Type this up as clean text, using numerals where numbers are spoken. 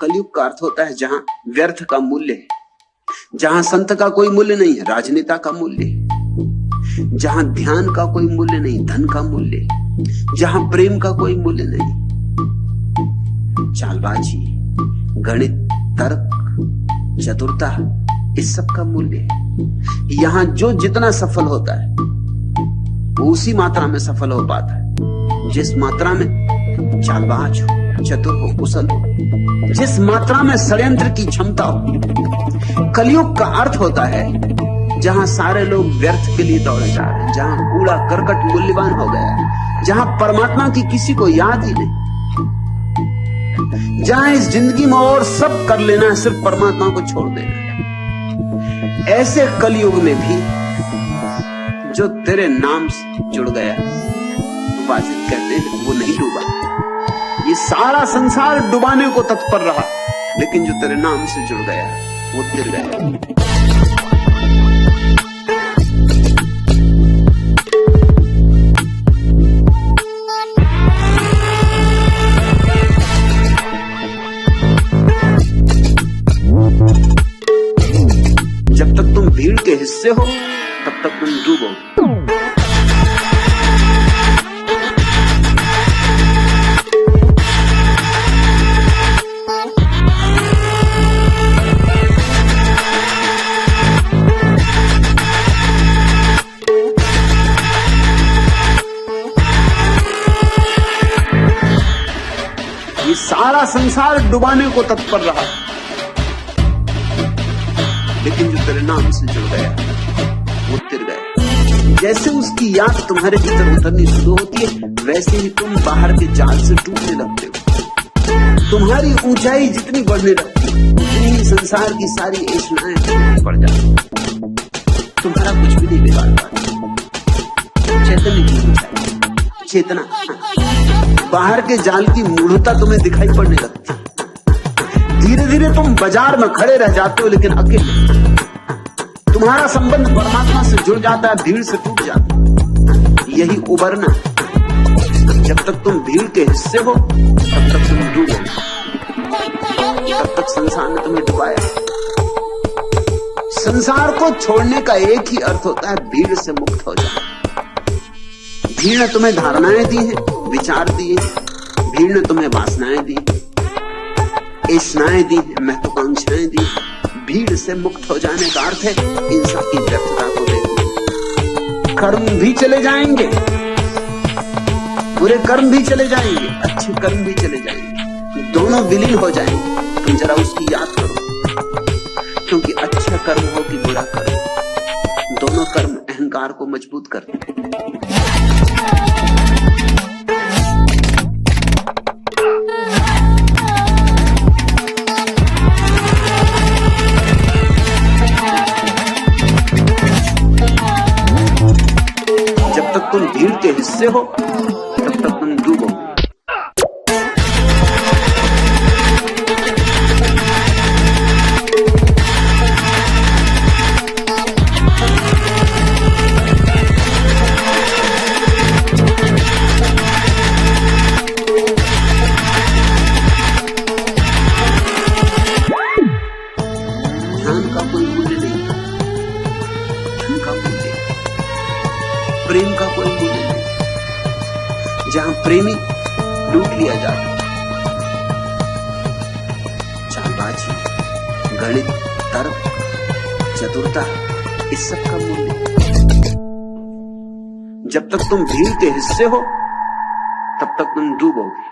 कलयुग का अर्थ होता है जहां व्यर्थ का मूल्य है, जहां संत का कोई मूल्य नहीं है, राजनेता का मूल्य है, जहां ध्यान का कोई मूल्य नहीं, धन का मूल्य है, जहां प्रेम का कोई मूल्य नहीं, चालबाजी, गणित, तर्क, चतुरता, इस सब का मूल्य है। यहां जो जितना सफल होता है वो उसी मात्रा में सफल हो पाता है जिस मात्रा में चालबाज हो, चतुर हो, कुशल हो, जिस मात्रा में षड्यंत्र की क्षमता हो। कलयुग का अर्थ होता है जहां सारे लोग व्यर्थ के लिए दौड़े जा रहे हैं, जहां कूड़ा करकट मूल्यवान हो गया है, जहां परमात्मा की किसी को याद ही नहीं, जहां इस जिंदगी में और सब कर लेना है, सिर्फ परमात्मा को छोड़ देना है। ऐसे कलयुग में भी जो तेरे नाम से जुड़ गया, वाजिद कहते हैं वो नहीं डूबा। ये सारा संसार डुबाने को तत्पर रहा, लेकिन जो तेरे नाम से जुड़ गया वो तिर गया। जब तक तुम भीड़ के हिस्से हो तब तक तुम डूबो। ये सारा संसार डुबाने को तत्पर रहा, लेकिन जो तेरे नाम से जुड़ गया वो तिर गया। जैसे उसकी याद तुम्हारे भीतर उतरनी शुरू होती है, वैसे ही तुम बाहर के जाल से टूटने लगते हो। तुम्हारी ऊंचाई जितनी बढ़ने लगती है, उतनी ही संसार की सारी ऐशनाएं बढ़ जाती। तुम्हारा कुछ भी नहीं बिगाड़ पाता। चैतन्य की ऊंचाई, चेतना, बाहर के जाल की मूढ़ता तुम्हें दिखाई पड़ने लगती। धीरे धीरे तुम बाजार में खड़े रह जाते हो, लेकिन अकेले। तुम्हारा संबंध परमात्मा से जुड़ जाता है, भीड़ से टूट जाता है। यही उबरना। जब तक तुम भीड़ के हिस्से हो तब तक तुम डूबो, तब तक संसार ने तुम्हें डुबाया। संसार को छोड़ने का एक ही अर्थ होता है, भीड़ से मुक्त हो जाना। भीड़ ने तुम्हें धारणाएं दी हैं, विचार दिए, भीड़ ने तुम्हें वासनाएं दी, ऐशनाएं दी, महत्वाकांक्षाएं दी। भीड़ से मुक्त हो जाने का अर्थ है इन सब की व्यर्थता को देखना। कर्म भी चले जाएंगे, बुरे कर्म भी चले जाएंगे, अच्छे कर्म भी चले जाएंगे, दोनों विलीन हो जाएंगे। तुम जरा उसकी याद करो, क्योंकि अच्छा कर्म हो कि बुरा कर्म, दोनों कर्म अहंकार को मजबूत करते हैं। जब तक तुम भीड़ के हिस्से हो तब तक तुम डूबो। ध्यान का कोई मूल्य नहीं, धन का मूल्य, प्रेम का कोई मूल्य नहीं। जहां प्रेमी लूट लिया जाता, चालबाजी, गणित, तर्क, चतुरता, इस सब का मूल्य। जब तक तुम भीड़ के हिस्से हो तब तक तुम डूबोगे।